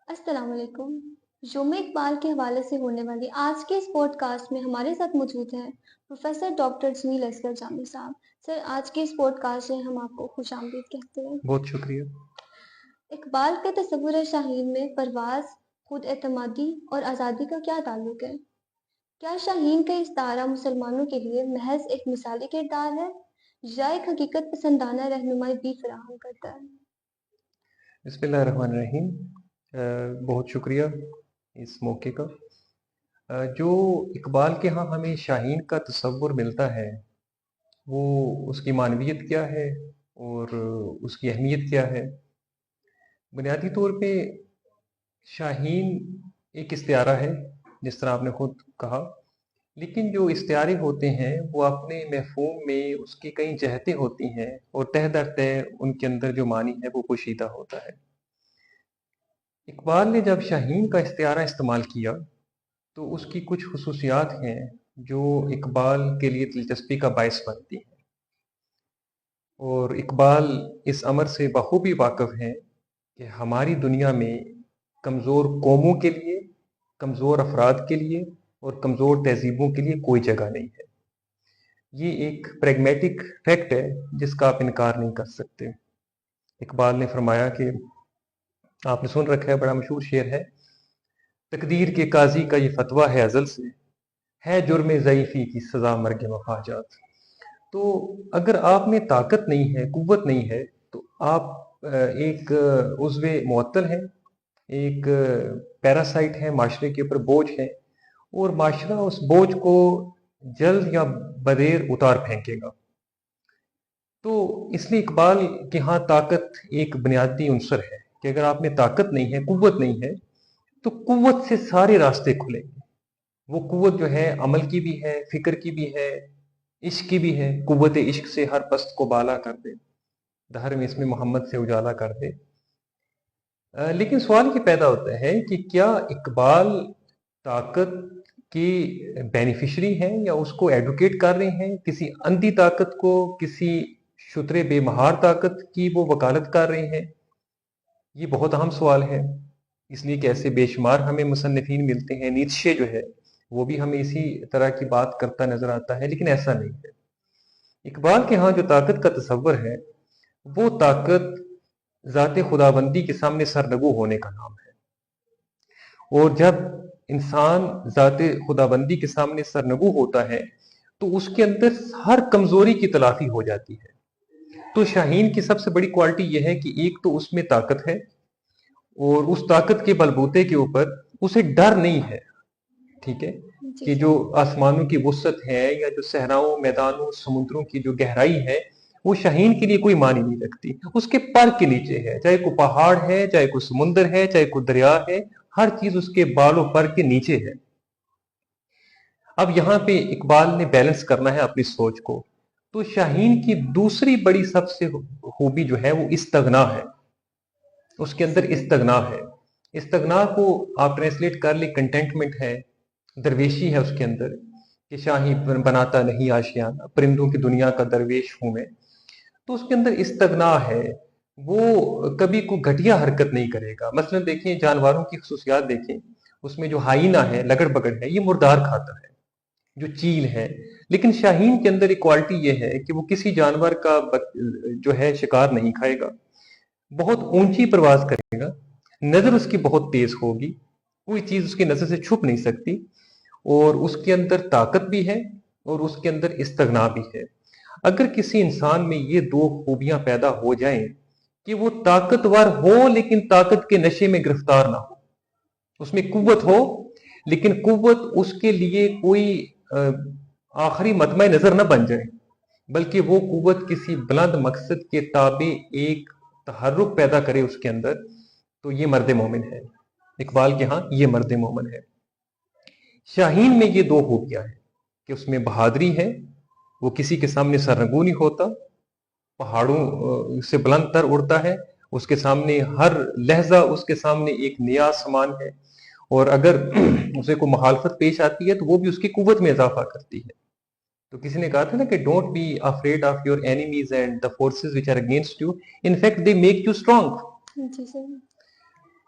السلام علیکم۔ یوم اقبال کے حوالے سے ہونے والی آج کے اس پوڈ کاسٹ میں ہمارے ساتھ موجود ہیں پروفیسر ڈاکٹر جمیل اصغر جامی صاحب۔ سر، آج کے اس پوڈ کاسٹ میں ہم آپ کو خوش آمدید کہتے ہیں۔ بہت شکریہ۔ اقبال کا تصور شاہین میں پرواز، خود اعتمادی اور آزادی کا کیا تعلق ہے؟ کیا شاہین کا استعارہ مسلمانوں کے لیے محض ایک مثالی کردار ہے یا ایک حقیقت پسندانہ رہنمائی بھی فراہم کرتا ہے؟ بسم اللہ الرحمن الرحیم۔ بہت شکریہ اس موقع کا۔ جو اقبال کے ہاں ہمیں شاہین کا تصور ملتا ہے وہ اس کی معنویت کیا ہے اور اس کی اہمیت کیا ہے۔ بنیادی طور پہ شاہین ایک استعارہ ہے جس طرح آپ نے خود کہا، لیکن جو استعارے ہوتے ہیں وہ اپنے مفہوم میں اس کی کئی جہتیں ہوتی ہیں اور تہ در تہ ان کے اندر جو معنی ہے وہ پوشیدہ ہوتا ہے۔ اقبال نے جب شاہین کا استعارہ استعمال کیا تو اس کی کچھ خصوصیات ہیں جو اقبال کے لیے دلچسپی کا باعث بنتی ہیں، اور اقبال اس امر سے بخوبی واقف ہیں کہ ہماری دنیا میں کمزور قوموں کے لیے، کمزور افراد کے لیے اور کمزور تہذیبوں کے لیے کوئی جگہ نہیں ہے۔ یہ ایک پریگمیٹک فیکٹ ہے جس کا آپ انکار نہیں کر سکتے۔ اقبال نے فرمایا کہ آپ نے سن رکھا ہے، بڑا مشہور شعر ہے، تقدیر کے قاضی کا یہ فتویٰ ہے ازل سے، ہے جرم ضعیفی کی سزا مرگ مفاجات۔ تو اگر آپ میں طاقت نہیں ہے، قوت نہیں ہے، تو آپ ایک عضو معطل ہیں، ایک پیراسائٹ ہیں، معاشرے کے اوپر بوجھ ہے، اور معاشرہ اس بوجھ کو جلد یا بدیر اتار پھینکے گا۔ تو اس لیے اقبال کے ہاں طاقت ایک بنیادی عنصر ہے کہ اگر آپ میں طاقت نہیں ہے، قوت نہیں ہے، تو قوت سے سارے راستے کھلیں گے۔ وہ قوت جو ہے عمل کی بھی ہے، فکر کی بھی ہے، عشق کی بھی ہے۔ قوت عشق سے ہر پست کو بالا کر دے، دہر میں اس میں محمد سے اجالا کر دے۔ لیکن سوال یہ پیدا ہوتا ہے کہ کیا اقبال طاقت کی بینیفیشری ہیں یا اس کو ایڈوکیٹ کر رہے ہیں؟ کسی اندھی طاقت کو، کسی شترے بے مہار طاقت کی وہ وکالت کر رہے ہیں؟ یہ بہت اہم سوال ہے، اس لیے کہ ایسے بے شمار ہمیں مصنفین ملتے ہیں۔ نیتشے جو ہے وہ بھی ہمیں اسی طرح کی بات کرتا نظر آتا ہے، لیکن ایسا نہیں ہے۔ اقبال کے ہاں جو طاقت کا تصور ہے وہ طاقت ذات خداوندی کے سامنے سرنگو ہونے کا نام ہے، اور جب انسان ذات خداوندی کے سامنے سرنگو ہوتا ہے تو اس کے اندر ہر کمزوری کی تلافی ہو جاتی ہے۔ تو شاہین کی سب سے بڑی کوالٹی یہ ہے کہ ایک تو اس میں طاقت ہے، اور اس طاقت کے بلبوتے کے اوپر اسے ڈر نہیں ہے، ٹھیک ہے، جی کہ سر۔ جو آسمانوں کی وسعت ہے یا جو صحراؤں، میدانوں، سمندروں کی جو گہرائی ہے وہ شاہین کے لیے کوئی معنی نہیں رکھتی، اس کے پر کے نیچے ہے، چاہے کوئی پہاڑ ہے، چاہے کوئی سمندر ہے، چاہے کوئی دریا ہے، ہر چیز اس کے بال و پر کے نیچے ہے۔ اب یہاں پہ اقبال نے بیلنس کرنا ہے اپنی سوچ کو، تو شاہین کی دوسری بڑی سب سے خوبی جو ہے وہ استغنا ہے، اس کے اندر استغنا ہے۔ استغنا کو آپ ٹرانسلیٹ کر لی کنٹینٹمنٹ ہے، درویشی ہے اس کے اندر، کہ شاہی بناتا نہیں آشیانہ، پرندوں کی دنیا کا درویش ہوں میں۔ تو اس کے اندر استغنا ہے، وہ کبھی کوئی گھٹیا حرکت نہیں کرے گا۔ مثلا دیکھیں جانوروں کی خصوصیات دیکھیں، اس میں جو ہائینہ ہے، لگڑ بگڑ ہے، یہ مردار کھاتا ہے، جو چیل ہے۔ لیکن شاہین کے اندر ایک کوالٹی یہ ہے کہ وہ کسی جانور کا جو ہے شکار نہیں کھائے گا، بہت اونچی پرواز کرے گا، نظر اس کی بہت تیز ہوگی، کوئی چیز اس کی نظر سے چھپ نہیں سکتی، اور اس کے اندر طاقت بھی ہے اور اس کے اندر استغنا بھی ہے۔ اگر کسی انسان میں یہ دو خوبیاں پیدا ہو جائیں کہ وہ طاقتور ہو لیکن طاقت کے نشے میں گرفتار نہ ہو، اس میں قوت ہو لیکن قوت اس کے لیے کوئی آخری مطمع نظر نہ بن جائے، بلکہ وہ قوت کسی بلند مقصد کے تابع ایک تحرک پیدا کرے اس کے اندر، تو یہ مرد مومن ہے۔ اقبال کے ہاں یہ مرد مومن ہے۔ شاہین میں یہ دو خوبیاں ہیں کہ اس میں بہادری ہے، وہ کسی کے سامنے سرنگو نہیں ہوتا، پہاڑوں سے بلند تر اڑتا ہے، اس کے سامنے ہر لہجہ اس کے سامنے ایک نیا سامان ہے، اور اگر اسے کوئی مخالفت پیش آتی ہے تو وہ بھی اس کی قوت میں اضافہ کرتی ہے۔ تو کسی نے کہا تھا نا کہ don't be afraid of your enemies and the forces which are against you, in fact they make you strong. جی سر۔